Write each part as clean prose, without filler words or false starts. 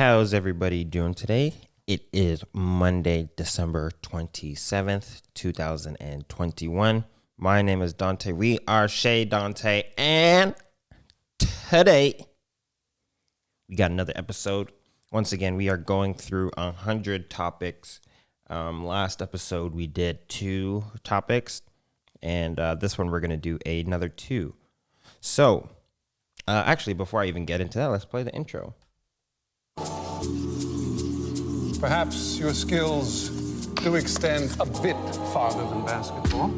How's everybody doing today? It is Monday, December 27th, 2021. My name is Dante. We are Chez Dante, and today we got another episode. Once again, we are going through 100 topics. Last episode we did 2 topics, and this one we're going to do another 2. So, actually, before I even get into that, let's play the intro. Perhaps your skills do extend a bit farther than basketball.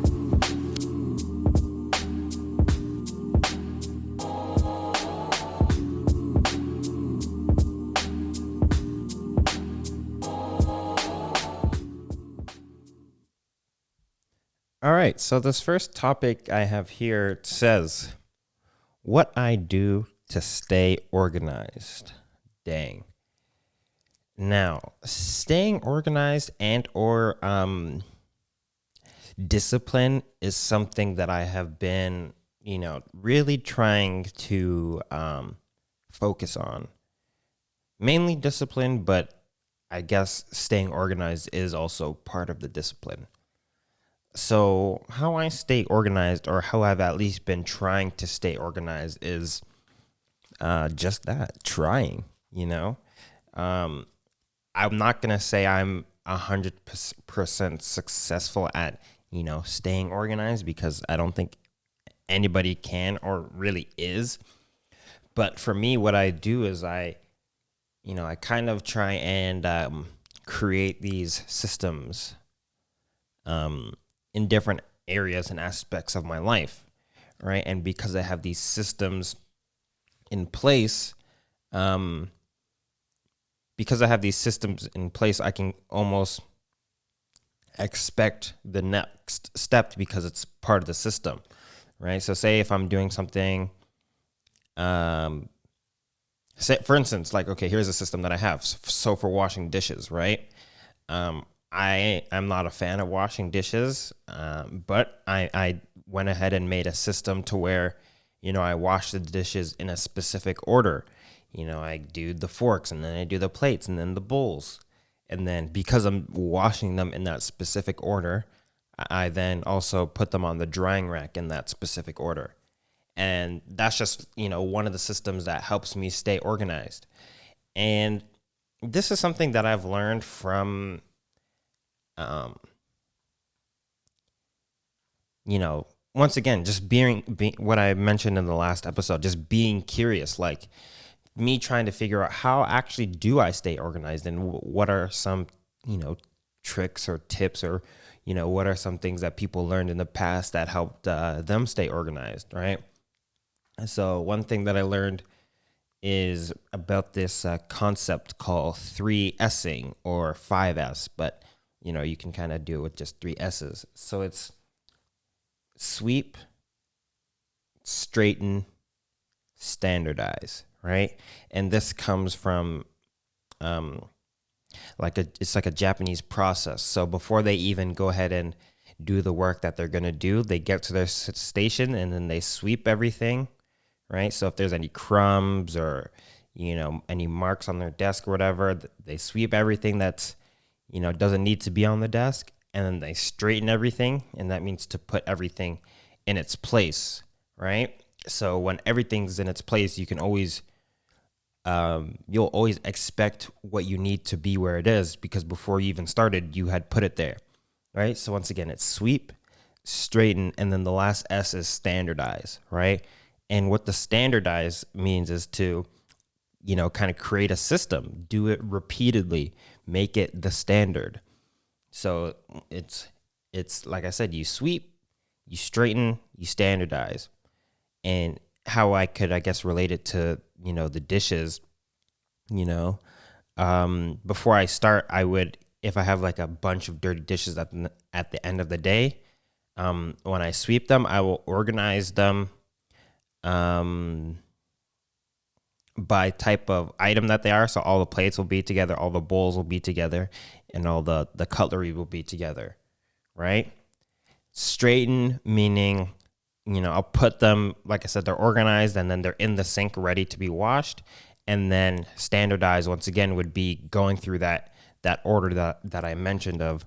All right, so this first topic I have here says, what I do to stay organized. Dang. Now, staying organized and or discipline is something that I have been, really trying to focus on. Mainly discipline, but I guess staying organized is also part of the discipline. So how I stay organized, or how I've at least been trying to stay organized, is just that, trying, I'm not going to say I'm 100% successful at, staying organized, because I don't think anybody can or really is. But for me, what I do is I kind of try and create these systems in different areas and aspects of my life, right? And because I have these systems in place, I can almost expect the next step because it's part of the system, right? So say if I'm doing something, say for instance, like, okay, here's a system that I have. So for washing dishes, right? I'm not a fan of washing dishes, but I went ahead and made a system to where, I wash the dishes in a specific order. I do the forks, and then I do the plates, and then the bowls. And then because I'm washing them in that specific order, I then also put them on the drying rack in that specific order. And that's just, one of the systems that helps me stay organized. And this is something that I've learned from, once again, just being what I mentioned in the last episode, just being curious, like me trying to figure out how actually do I stay organized, and what are some, tricks or tips, or, what are some things that people learned in the past that helped them stay organized, right? And so one thing that I learned is about this concept called 3Sing, or 5S, but you can kind of do it with just 3 S's. So it's sweep, straighten, standardize, right? And this comes from it's like a Japanese process. So before they even go ahead and do the work that they're going to do, they get to their station and then they sweep everything, right? So if there's any crumbs or any marks on their desk or whatever, they sweep everything that's doesn't need to be on the desk, and then they straighten everything, and that means to put everything in its place, right? So when everything's in its place, you can always you'll always expect what you need to be where it is, because before you even started, you had put it there, right? So once again, it's sweep, straighten, and then the last S is standardize, right? And what the standardize means is to kind of create a system, do it repeatedly, make it the standard. So it's like I said, you sweep, you straighten, you standardize. And how I could, I guess, relate it to, the dishes, before I start, I would, if I have like a bunch of dirty dishes at the end of the day, when I sweep them, I will organize them by type of item that they are. So all the plates will be together, all the bowls will be together, and all the cutlery will be together, right? Straighten, meaning, I'll put them, like I said, they're organized, and then they're in the sink ready to be washed. And then standardize, once again, would be going through that order that I mentioned of,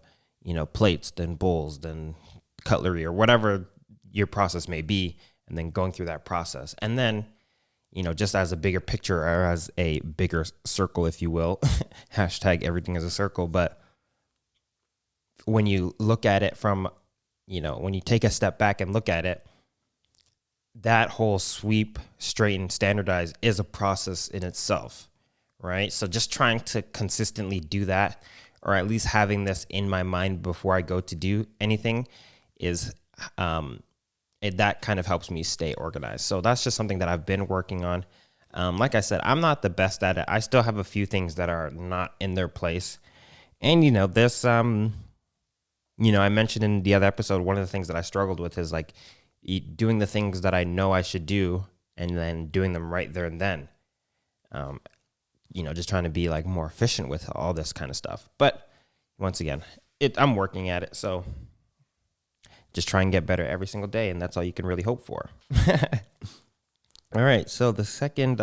plates, then bowls, then cutlery, or whatever your process may be, and then going through that process. And then, just as a bigger picture, or as a bigger circle, if you will, hashtag everything is a circle. But when you look at it from, when you take a step back and look at it, that whole sweep, straighten, standardize is a process in itself, right? So just trying to consistently do that, or at least having this in my mind before I go to do anything, is that kind of helps me stay organized. So that's just something that I've been working on. Like I said, I'm not the best at it. I still have a few things that are not in their place. And, this, I mentioned in the other episode, one of the things that I struggled with is like doing the things that I know I should do and then doing them right there and then. Just trying to be like more efficient with all this kind of stuff. But once again, I'm working at it. So just try and get better every single day. And that's all you can really hope for. All right. So the second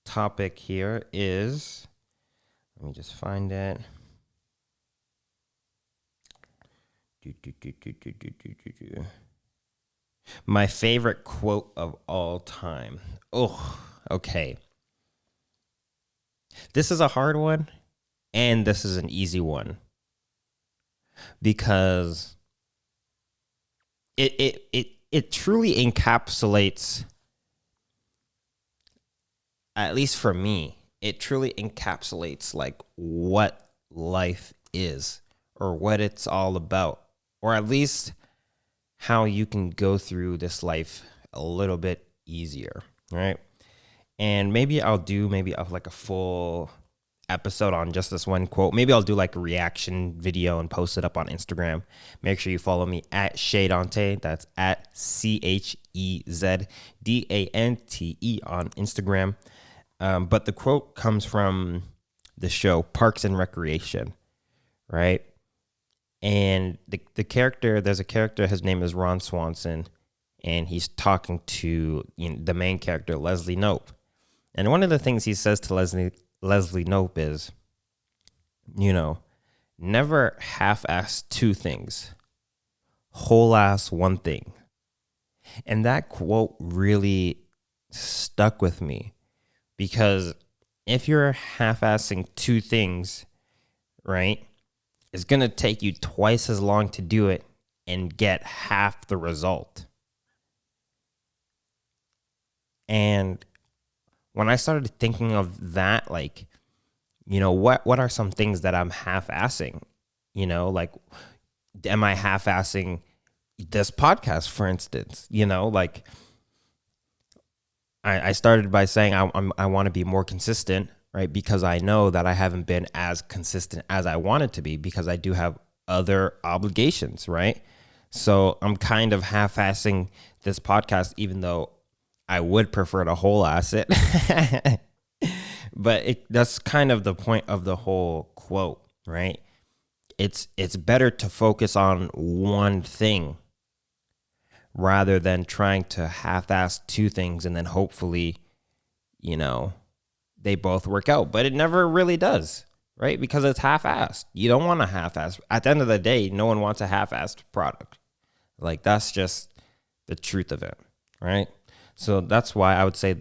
topic here is, let me just find it. My favorite quote of all time. Oh, okay. This is a hard one, and this is an easy one, because it truly encapsulates, at least for me, it truly encapsulates like what life is, or what it's all about, or at least how you can go through this life a little bit easier, right? And maybe I'll do like a full episode on just this one quote. Maybe I'll do like a reaction video and post it up on Instagram. Make sure you follow me at 𝓟There. That's at 𝐶HEZDANTE on Instagram. But the quote comes from the show Parks and Recreation, right? And there's a character, his name is Ron Swanson, and he's talking to the main character, Leslie Knope. And one of the things he says to Leslie Knope is, never half-ass two things, whole-ass one thing. And that quote really stuck with me, because if you're half-assing two things, right, it's going to take you twice as long to do it and get half the result. And when I started thinking of that, like, what are some things that I'm half-assing? Like, am I half-assing this podcast, for instance? Like, I started by saying I want to be more consistent, right? Because I know that I haven't been as consistent as I wanted to be, because I do have other obligations, right? So I'm kind of half-assing this podcast, even though I would prefer to whole ass it. But that's kind of the point of the whole quote, right? It's better to focus on one thing rather than trying to half-ass two things and then hopefully, they both work out. But it never really does, right? Because it's half-assed. You don't want a half-ass. At the end of the day, no one wants a half-assed product. Like, that's just the truth of it, right? So that's why I would say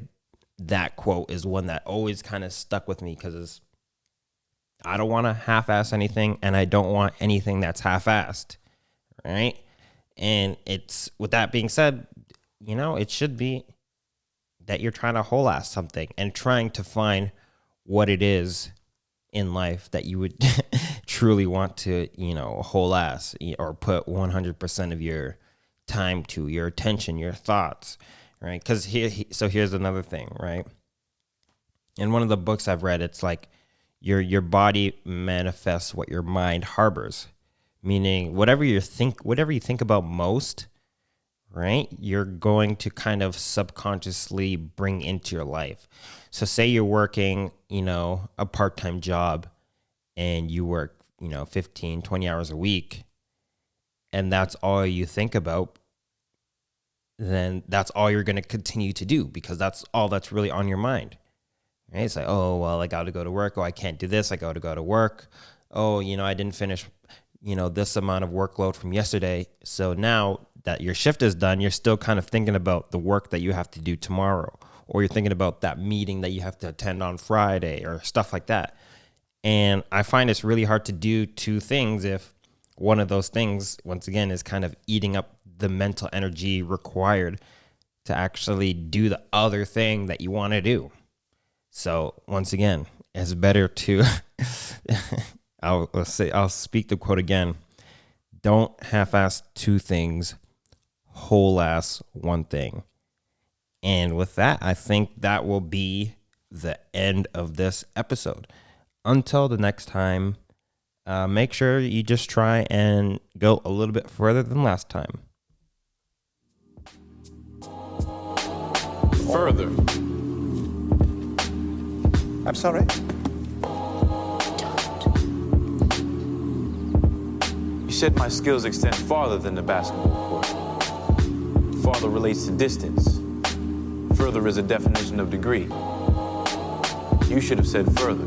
that quote is one that always kind of stuck with me, because I don't want to half-ass anything, and I don't want anything that's half-assed, right? And it's, with that being said, it should be that you're trying to whole-ass something and trying to find what it is in life that you would truly want to, whole-ass, or put 100% of your time to, your attention, your thoughts, right? Because here's another thing, right? In one of the books I've read, it's like your body manifests what your mind harbors, meaning whatever you think about most, right, you're going to kind of subconsciously bring into your life. So say you're working, a part-time job, and you work, 15, 20 hours a week, and that's all you think about, then that's all you're going to continue to do, because that's all that's really on your mind, Right? It's like, oh, well, I got to go to work. Oh, I can't do this. I got to go to work. Oh, I didn't finish, this amount of workload from yesterday. So now that your shift is done, you're still kind of thinking about the work that you have to do tomorrow, or you're thinking about that meeting that you have to attend on Friday or stuff like that. And I find it's really hard to do two things if one of those things, once again, is kind of eating up the mental energy required to actually do the other thing that you want to do. So once again, it's better to, I'll speak the quote again. Don't half-ass two things, whole-ass one thing. And with that, I think that will be the end of this episode. Until the next time, make sure you just try and go a little bit further than last time. Further. I'm sorry? You said my skills extend farther than the basketball court. Farther relates to distance. Further is a definition of degree. You should have said further.